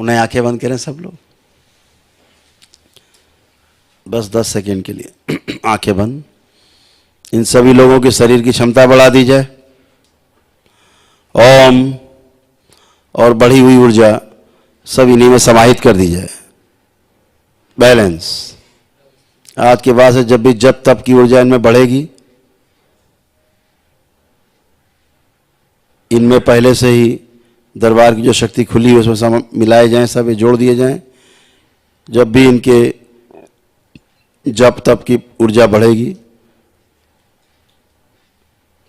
उन्हें आंखें बंद करें सब लोग, बस 10 सेकेंड के लिए आंखें बंद। इन सभी लोगों के शरीर की क्षमता बढ़ा दी जाए। ओम, और बढ़ी हुई ऊर्जा सब इन्हीं में समाहित कर दी जाए। बैलेंस। आज के बाद से जब भी जब तप की ऊर्जा इनमें बढ़ेगी, इनमें पहले से ही दरबार की जो शक्ति खुली है उसमें सब मिलाए जाएं, सब ये जोड़ दिए जाएं। जब भी इनके जप तप की ऊर्जा बढ़ेगी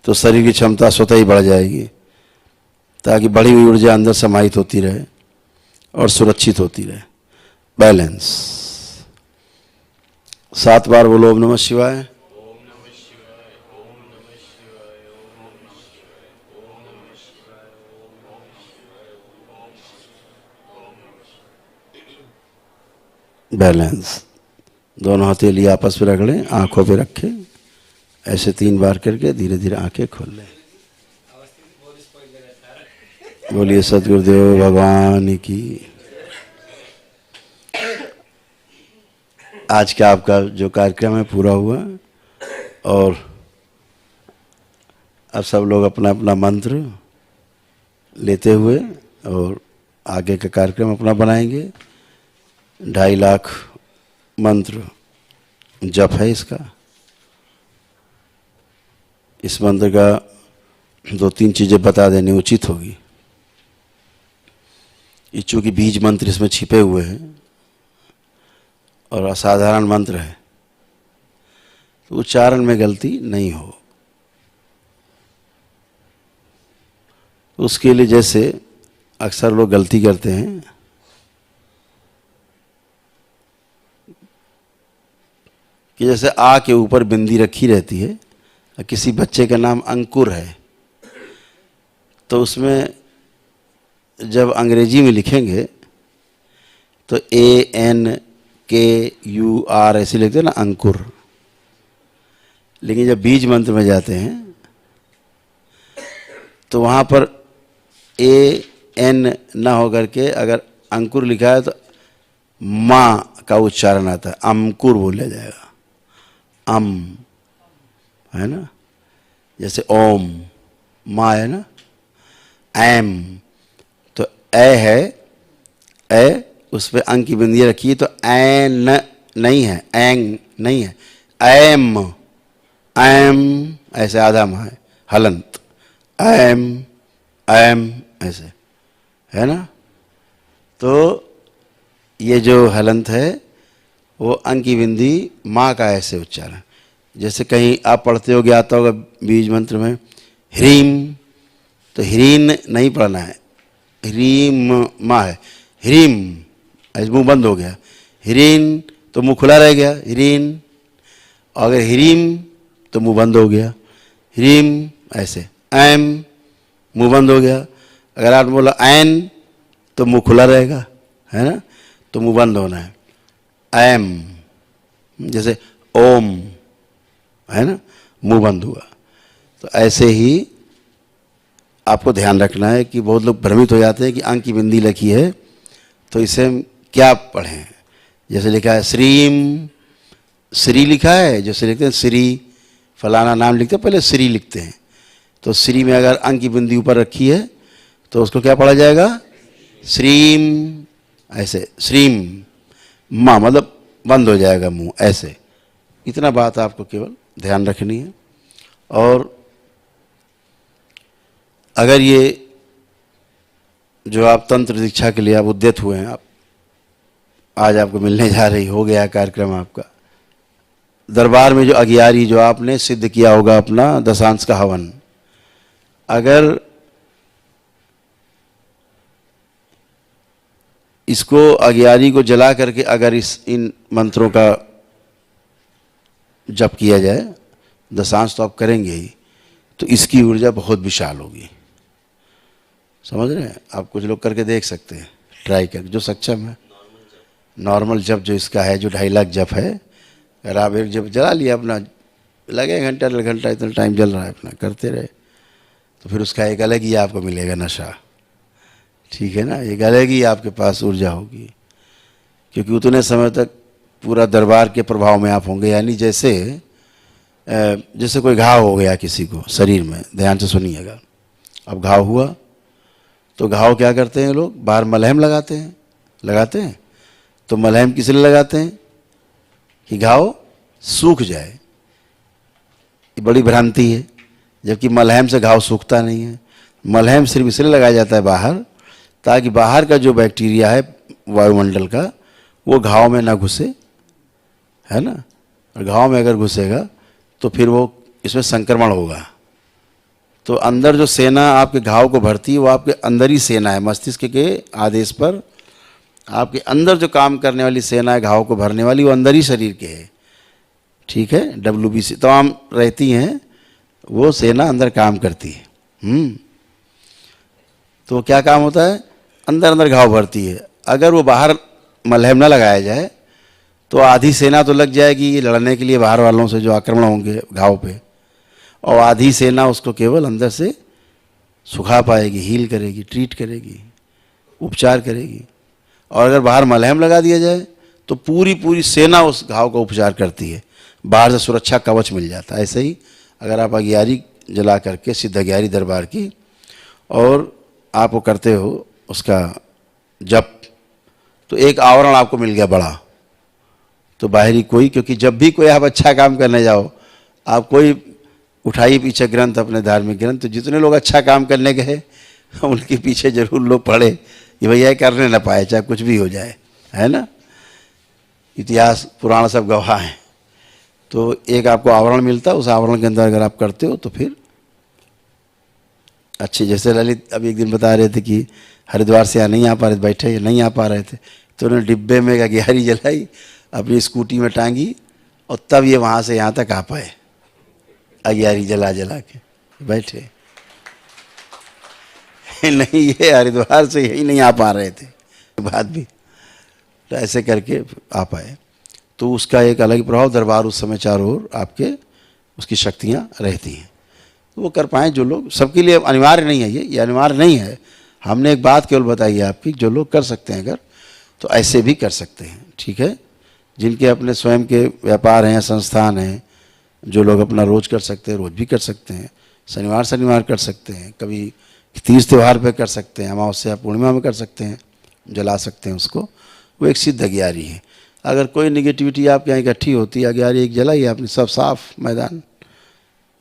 तो शरीर की क्षमता स्वतः ही बढ़ जाएगी, ताकि बढ़ी हुई ऊर्जा अंदर समाहित होती रहे और सुरक्षित होती रहे। बैलेंस। 7 बार बोलो ओम नमः शिवाय। बैलेंस। दोनों हथेली आपस में रख लें, आंखों पे रखें, ऐसे 3 बार करके धीरे धीरे आंखें खोल लें। बोलिए सद्गुरुदेव भगवान की। आज का आपका जो कार्यक्रम है पूरा हुआ, और अब सब लोग अपना अपना मंत्र लेते हुए और आगे का कार्यक्रम अपना बनाएंगे। 2.5 लाख मंत्र जप है इसका। इस मंत्र का 2-3 चीजें बता देनी उचित होगी। चूंकि बीज मंत्र इसमें छिपे हुए हैं और असाधारण मंत्र है, तो उच्चारण में गलती नहीं हो। उसके लिए जैसे अक्सर लोग गलती करते हैं कि जैसे आ के ऊपर बिंदी रखी रहती है, किसी बच्चे का नाम अंकुर है, तो उसमें जब अंग्रेजी में लिखेंगे तो ANKUR ऐसे लिखते हैं ना, अंकुर। लेकिन जब बीज मंत्र में जाते हैं तो वहाँ पर AN ना होकर के अगर अंकुर लिखा है तो माँ का उच्चारण आता है, अंकुर बोला जाएगा। है ना, जैसे ओम माँ है ना, एम तो ए है, ए उस पर अंक की बिंदी रखी तो एन नहीं है, एंग नहीं है, एम ऐसे आधा माँ है, हलंत एम ऐसे है ना। तो ये जो हलंत है वो अंक की बिंदी माँ का ऐसे उच्चारण। जैसे कहीं आप पढ़ते हो, आता होगा बीज मंत्र में ह्रीम, तो ह्रीन नहीं पढ़ना है, ह्रीम माँ है, ह्रीम ऐसे मुंह बंद हो गया। ह्रीन तो मुंह खुला रह गया, ह्रीन। अगर ह्रीम तो मुंह बंद हो गया, ह्रीम ऐसे। एम मुंह बंद हो गया। अगर आप बोला एन तो मुंह खुला रहेगा, है ना, तो मुंह बंद होना है। एम जैसे ओम है ना, मुंह बंद हुआ। तो ऐसे ही आपको ध्यान रखना है कि बहुत लोग भ्रमित हो जाते हैं कि अंक की बिंदी लिखी है तो इसे हम क्या पढ़ें। जैसे लिखा है श्रीम, श्री लिखा है, जैसे लिखते हैं श्री फलाना नाम लिखते हैं, पहले श्री लिखते हैं। तो श्री में अगर अंक की बिंदी ऊपर रखी है तो उसको क्या पढ़ा जाएगा, श्रीम ऐसे। श्रीम माँ मतलब बंद हो जाएगा मुंह ऐसे। इतना बात आपको केवल ध्यान रखनी है। और अगर ये जो आप तंत्र दीक्षा के लिए आप उद्यत हुए हैं, आप आज आपको मिलने जा रही, हो गया कार्यक्रम आपका। दरबार में जो अगियारी जो आपने सिद्ध किया होगा अपना दशांश का हवन, अगर इसको अगियारी को जला करके अगर इन मंत्रों का जप किया जाए, दशांश तो आप करेंगे ही, तो इसकी ऊर्जा बहुत विशाल होगी। समझ रहे हैं आप? कुछ लोग करके देख सकते हैं, ट्राई कर, जो सक्षम है। नॉर्मल जप जो इसका है, जो 2.5 लाख जप है, अगर आप एक जप जला लिया अपना, लगे घंटा 1.5 घंटा, इतना टाइम जल रहा है, अपना करते रहे, तो फिर उसका एक अलग ही आपको मिलेगा नशा ठीक है ना, एक अलग ही आपके पास ऊर्जा होगी, क्योंकि उतने समय तक पूरा दरबार के प्रभाव में आप होंगे। यानी जैसे जैसे कोई घाव हो गया किसी को शरीर में, ध्यान से सुनिएगा। अब घाव हुआ तो घाव क्या करते हैं लोग, बाहर मलहम लगाते हैं। तो मलहम किस लिए लगाते हैं, कि घाव सूख जाए। ये बड़ी भ्रांति है, जबकि मलहम से घाव सूखता नहीं है। मलहम सिर्फ इसलिए लगाया जाता है बाहर, ताकि बाहर का जो बैक्टीरिया है वायुमंडल का, वो घाव में ना घुसे, है ना। और घाव में अगर घुसेगा तो फिर वो इसमें संक्रमण होगा। तो अंदर जो सेना आपके घाव को भरती है, वो आपके अंदर ही सेना है। मस्तिष्क के आदेश पर आपके अंदर जो काम करने वाली सेना है घाव को भरने वाली, वो अंदर ही शरीर के है। ठीक है, WBC तमाम रहती हैं, वो सेना अंदर काम करती है। तो क्या काम होता है, अंदर अंदर घाव भरती है। अगर वो बाहर मलहम ना लगाया जाए तो आधी सेना तो लग जाएगी लड़ने के लिए बाहर वालों से जो आक्रमण होंगे घाव पे, और आधी सेना उसको केवल अंदर से सुखा पाएगी, हील करेगी, ट्रीट करेगी, उपचार करेगी। और अगर बाहर मलहम लगा दिया जाए तो पूरी पूरी सेना उस घाव का उपचार करती है, बाहर से सुरक्षा कवच मिल जाता है। ऐसे ही अगर आप अग्यारी जला करके, सिद्ध अग्यारी दरबार की, और आप वो करते हो उसका जप, तो एक आवरण आपको मिल गया बड़ा। तो बाहरी कोई, क्योंकि जब भी कोई आप अच्छा काम करने जाओ, आप कोई उठाइए पीछे ग्रंथ, अपने धार्मिक ग्रंथ, तो जितने लोग अच्छा काम करने गए उनके पीछे जरूर लोग पढ़े कि भैया करने ना पाए, चाहे कुछ भी हो जाए, है ना। इतिहास पुराण सब गवाह हैं। तो एक आपको आवरण मिलता, उस आवरण के अंदर अगर आप करते हो तो फिर अच्छी। जैसे ललित अभी एक दिन बता रहे थे कि हरिद्वार से यहाँ नहीं आ पा रहे थे, बैठे नहीं आ पा रहे थे, तो उन्होंने डिब्बे में एक अग्यारी जलाई, अपनी स्कूटी में टांगी, और तब ये वहाँ से यहाँ तक आ पाए, अग्यारी जला जला के बैठे। नहीं, ये हरिद्वार से यही नहीं आ पा रहे थे, बात भी तो ऐसे करके आ पाए। तो उसका एक अलग प्रभाव, दरबार उस समय चारों ओर आपके उसकी शक्तियाँ रहती हैं, तो वो कर पाएँ जो लोग। सबके लिए अनिवार्य नहीं है, ये अनिवार्य नहीं है। हमने एक बात केवल बताई है आपकी, जो लोग कर सकते हैं अगर, तो ऐसे भी कर सकते हैं। ठीक है, जिनके अपने स्वयं के व्यापार हैं, संस्थान हैं, जो लोग अपना रोज कर सकते हैं, रोज भी कर सकते हैं, शनिवार कर सकते हैं, कभी तीज त्यौहार पे कर सकते हैं, अमावस्या पूर्णिमा में कर सकते हैं, जला सकते हैं उसको। वो एक सिद्ध अग्यारी है। अगर कोई निगेटिविटी आपके यहाँ इकट्ठी होती है, अग्यारी एक जलाई आपने, सब साफ मैदान,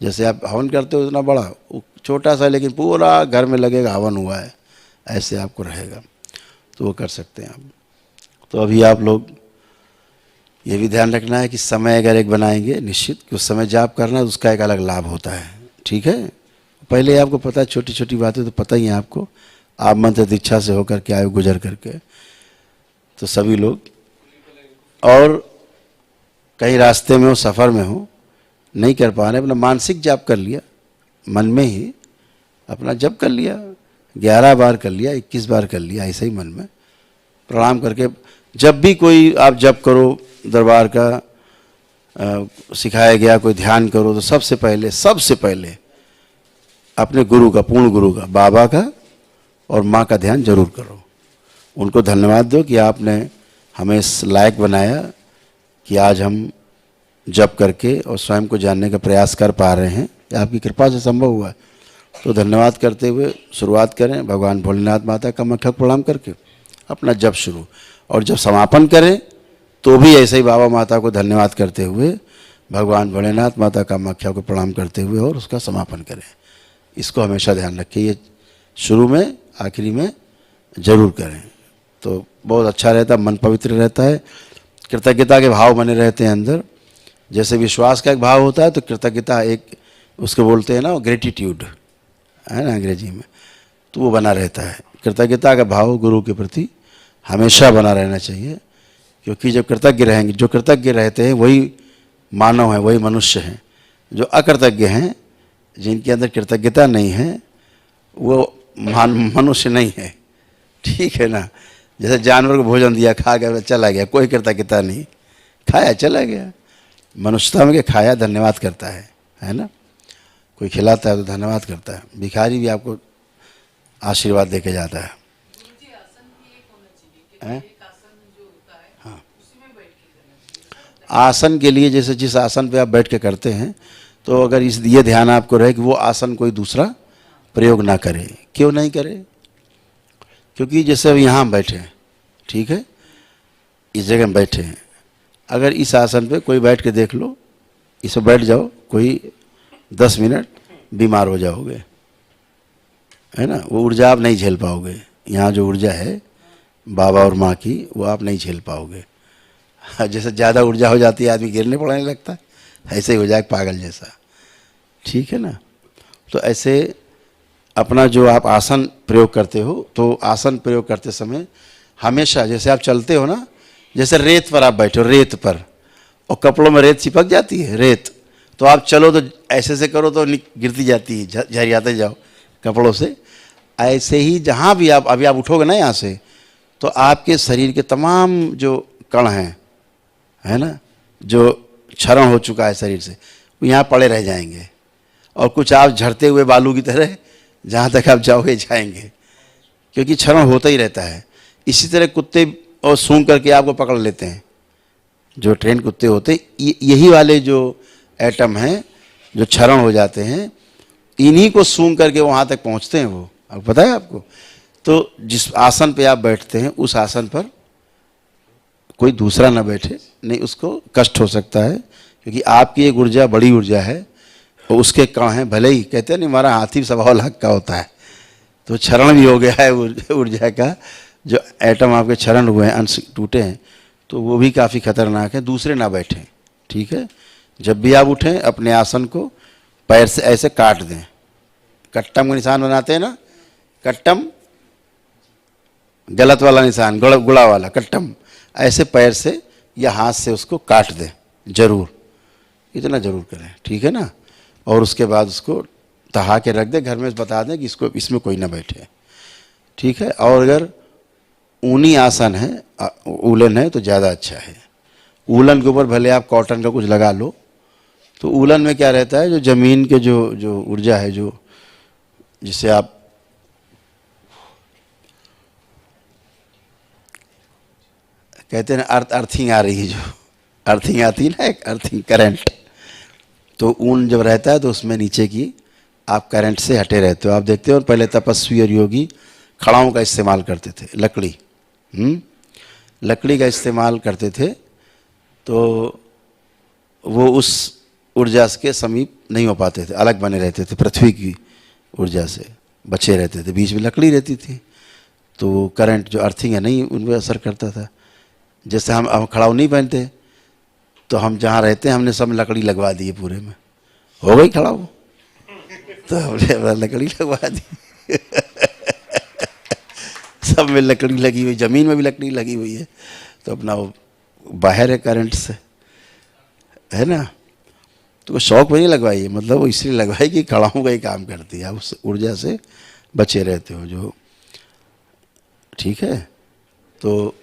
जैसे आप हवन करते हो इतना बड़ा, वो छोटा सा लेकिन पूरा घर में लगेगा हवन हुआ है, ऐसे आपको रहेगा। तो वो कर सकते हैं आप। तो अभी आप लोग ये भी ध्यान रखना है कि समय अगर एक बनाएंगे निश्चित कि उस समय जाप करना है, उसका एक अलग लाभ होता है। ठीक है, पहले आपको पता है, छोटी छोटी बातें तो पता ही है आपको, आप मंत्र दीक्षा से होकर के आए गुजर करके, तो सभी लोग। और कहीं रास्ते में हो, सफ़र में हो, नहीं कर पा रहे, अपना मानसिक जाप कर लिया, मन में ही अपना जप कर लिया, 11 बार कर लिया, 21 बार कर लिया, ऐसे ही मन में प्रणाम करके। जब भी कोई आप जप करो, दरबार का सिखाया गया कोई ध्यान करो, तो सबसे पहले अपने गुरु का, पूर्ण गुरु का, बाबा का और माँ का ध्यान जरूर करो। उनको धन्यवाद दो कि आपने हमें इस लायक बनाया कि आज हम जप करके और स्वयं को जानने का प्रयास कर पा रहे हैं, आपकी कृपा से संभव हुआ है। तो धन्यवाद करते हुए शुरुआत करें, भगवान भोलेनाथ माता का मस्तक प्रणाम करके अपना जप शुरू, और जब समापन करें तो भी ऐसे ही बाबा माता को धन्यवाद करते हुए, भगवान भोलेनाथ माता का मख्या को प्रणाम करते हुए और उसका समापन करें। इसको हमेशा ध्यान रखिए, ये शुरू में आखिरी में जरूर करें, तो बहुत अच्छा रहता है, मन पवित्र रहता है, कृतज्ञता के भाव बने रहते हैं अंदर। जैसे विश्वास का एक भाव होता है, तो कृतज्ञता एक, उसको बोलते हैं ना, ग्रेटिट्यूड है ना अंग्रेजी में, तो वो बना रहता है। कृतज्ञता का भाव गुरु के प्रति हमेशा बना रहना चाहिए, क्योंकि जब कृतज्ञ रहेंगे, जो कृतज्ञ रहते हैं वही मानव हैं, वही मनुष्य हैं। जो अकृतज्ञ हैं, जिनके अंदर कृतज्ञता नहीं है, वो मनुष्य नहीं है। ठीक है ना, जैसे जानवर को भोजन दिया, खा गया, चला गया, कोई कृतज्ञता नहीं, खाया चला गया। मनुष्यता में खाया धन्यवाद करता है ना। कोई खिलाता है तो धन्यवाद करता है, भिखारी भी आपको आशीर्वाद दे के जाता है। हैं? हाँ, आसन के लिए जैसे जिस आसन पे आप बैठ के करते हैं, तो अगर इस ये ध्यान आपको रहे कि वो आसन कोई दूसरा प्रयोग ना करे। क्यों नहीं करे? क्योंकि जैसे अब यहाँ हम बैठे हैं, ठीक है, इस जगह में बैठे हैं, अगर इस आसन पे कोई बैठ के देख लो, इस पर बैठ जाओ, कोई 10 मिनट बीमार हो जाओगे, है ना। वो ऊर्जा आप नहीं झेल पाओगे। यहाँ जो ऊर्जा है बाबा और माँ की, वो आप नहीं झेल पाओगे। जैसे ज़्यादा ऊर्जा हो जाती है आदमी गिरने पड़ने लगता है, ऐसे ही हो जाए पागल जैसा, ठीक है ना। तो ऐसे अपना जो आप आसन प्रयोग करते हो, तो आसन प्रयोग करते समय हमेशा जैसे आप चलते हो ना, जैसे रेत पर आप बैठे हो, रेत पर, और कपड़ों में रेत चिपक जाती है रेत, तो आप चलो तो ऐसे से करो तो गिरती जाती है, झरियाते जाओ कपड़ों से। ऐसे ही जहाँ भी आप अभी आप उठोगे ना यहाँ से, तो आपके शरीर के तमाम जो कण हैं, है ना, जो क्षरण हो चुका है शरीर से, वो यहाँ पड़े रह जाएंगे, और कुछ आप झड़ते हुए बालू की तरह जहाँ तक आप जाओगे जाएंगे, क्योंकि क्षरण होता ही रहता है। इसी तरह कुत्ते और सूंघ करके आपको पकड़ लेते हैं, जो ट्रेन कुत्ते होते हैं, यही वाले जो एटम हैं जो क्षरण हो जाते हैं, इन्हीं को सूंघ करके वहाँ तक पहुँचते हैं वो, अब पता है आपको। तो जिस आसन पे आप बैठते हैं, उस आसन पर कोई दूसरा ना बैठे, नहीं उसको कष्ट हो सकता है, क्योंकि आपकी एक ऊर्जा बड़ी ऊर्जा है, और उसके कण हैं, भले ही कहते हैं नहीं हमारा हाथी स्वभाव लाख का होता है, तो क्षरण भी हो गया है ऊर्जा का, जो एटम आपके क्षरण हुए हैं, अंश टूटे हैं, तो वो भी काफ़ी खतरनाक है। दूसरे ना बैठें, ठीक है। जब भी आप उठें अपने आसन को पैर से ऐसे काट दें, कट्टम का निशान बनाते हैं ना, कट्टम गलत वाला निशान, गुड़ा वाला कट्टम, ऐसे पैर से या हाथ से उसको काट दें, जरूर, इतना जरूर करें, ठीक है ना। और उसके बाद उसको तहा के रख दें, घर में बता दें कि इसको इसमें कोई ना बैठे, ठीक है। और अगर ऊनी आसन है, उलन है, तो ज़्यादा अच्छा है। उलन के ऊपर भले आप कॉटन का कुछ लगा लो, तो उलन में क्या रहता है, जो ज़मीन के जो ऊर्जा है, जो जिसे आप कहते हैं अर्थिंग आ रही है, जो अर्थिंग आती है ना, एक अर्थिंग करंट, तो ऊन जब रहता है तो उसमें नीचे की आप करंट से हटे रहते हो। आप देखते हो पहले तपस्वी और योगी खड़ाओं का इस्तेमाल करते थे, लकड़ी, लकड़ी का इस्तेमाल करते थे, तो वो उस ऊर्जा के समीप नहीं हो पाते थे, अलग बने रहते थे, पृथ्वी की ऊर्जा से बचे रहते थे, बीच में लकड़ी रहती थी, तो करंट जो अर्थिंग है नहीं उन पर असर करता था। जैसे हम खड़ाऊ नहीं पहनते, तो हम जहाँ रहते हैं हमने सब लकड़ी लगवा दी है, पूरे में हो गई खड़ाऊ, तो हमने लकड़ी लगवा दी सब में लकड़ी लगी हुई, ज़मीन में भी लकड़ी लगी हुई है, तो अपना वो बाहर है करंट से, है ना। तो वो शौक में नहीं लगवाई है, मतलब वो इसलिए लगवाई कि खड़ाऊ का ही काम करती है, आप उस ऊर्जा से बचे रहते हो जो, ठीक है। तो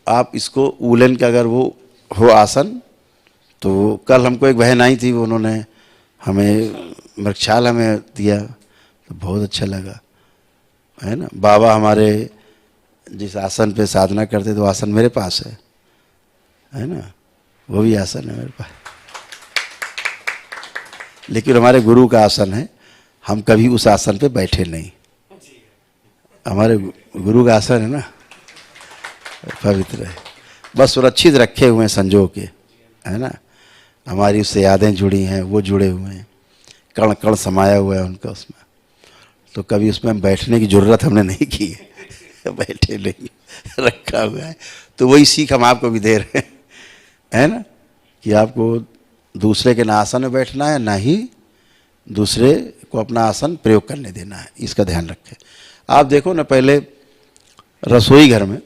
आप इसको उलन का अगर वो हो आसन, तो कल हमको एक बहन आई थी, उन्होंने हमें मृक्षाल हमें दिया, तो बहुत अच्छा लगा, है ना। बाबा हमारे जिस आसन पे साधना करते, तो आसन मेरे पास है ना, वो भी आसन है मेरे पास, लेकिन हमारे गुरु का आसन है, हम कभी उस आसन पे बैठे नहीं। हमारे गुरु का आसन है ना, पवित्र है, बस सुरक्षित रखे हुए हैं संजो के, है ना। हमारी उससे यादें जुड़ी हैं, वो जुड़े हुए हैं, कण कण समाया हुआ है उनका उसमें, तो कभी उसमें बैठने की ज़रूरत हमने नहीं की है बैठे नहीं, रखा हुआ है। तो वही सीख हम आपको भी दे रहे हैं, है ना, कि आपको दूसरे के ना आसन में बैठना है, ना ही दूसरे को अपना आसन प्रयोग करने देना है, इसका ध्यान रखें। आप देखो ना, पहले रसोई घर में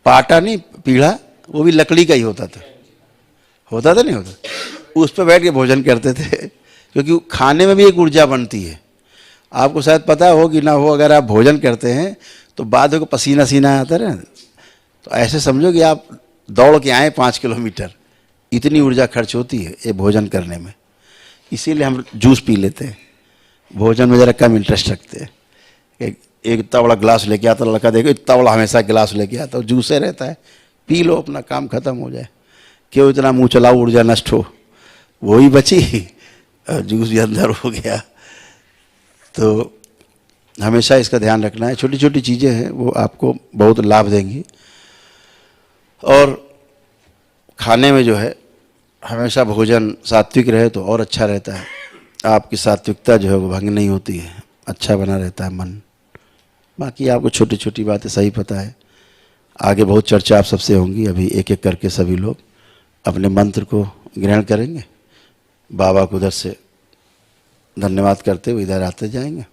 पाटा नहीं, पीढ़ा, वो भी लकड़ी का ही होता था नहीं होता, उस पर बैठ के भोजन करते थे, क्योंकि खाने में भी एक ऊर्जा बनती है। आपको शायद पता हो कि ना हो, अगर आप भोजन करते हैं तो बाद में पसीना सीना आता है, तो ऐसे समझो कि आप दौड़ के आए 5 किलोमीटर, इतनी ऊर्जा खर्च होती है ये भोजन करने में। इसीलिए हम जूस पी लेते हैं, भोजन में ज़रा कम इंटरेस्ट रखते हैं, एक इतना बड़ा गिलास लेके आता, लड़का देखो इतना बड़ा हमेशा गिलास लेके आता, जूसे रहता है, पी लो अपना काम खत्म हो जाए, क्यों इतना मुंह चलाओ ऊर्जा नष्ट हो, वही बची और जूस भी अंदर हो गया। तो हमेशा इसका ध्यान रखना है, छोटी छोटी चीज़ें हैं वो आपको बहुत लाभ देंगी। और खाने में जो है हमेशा भोजन सात्विक रहे तो और अच्छा रहता है, आपकी सात्विकता जो है वो भंग नहीं होती है, अच्छा बना रहता है मन। बाकी आपको छोटी छोटी बातें सही पता है, आगे बहुत चर्चा आप सबसे होंगी। अभी एक एक करके सभी लोग अपने मंत्र को ग्रहण करेंगे, बाबा को उधर से धन्यवाद करते हुए इधर आते जाएंगे।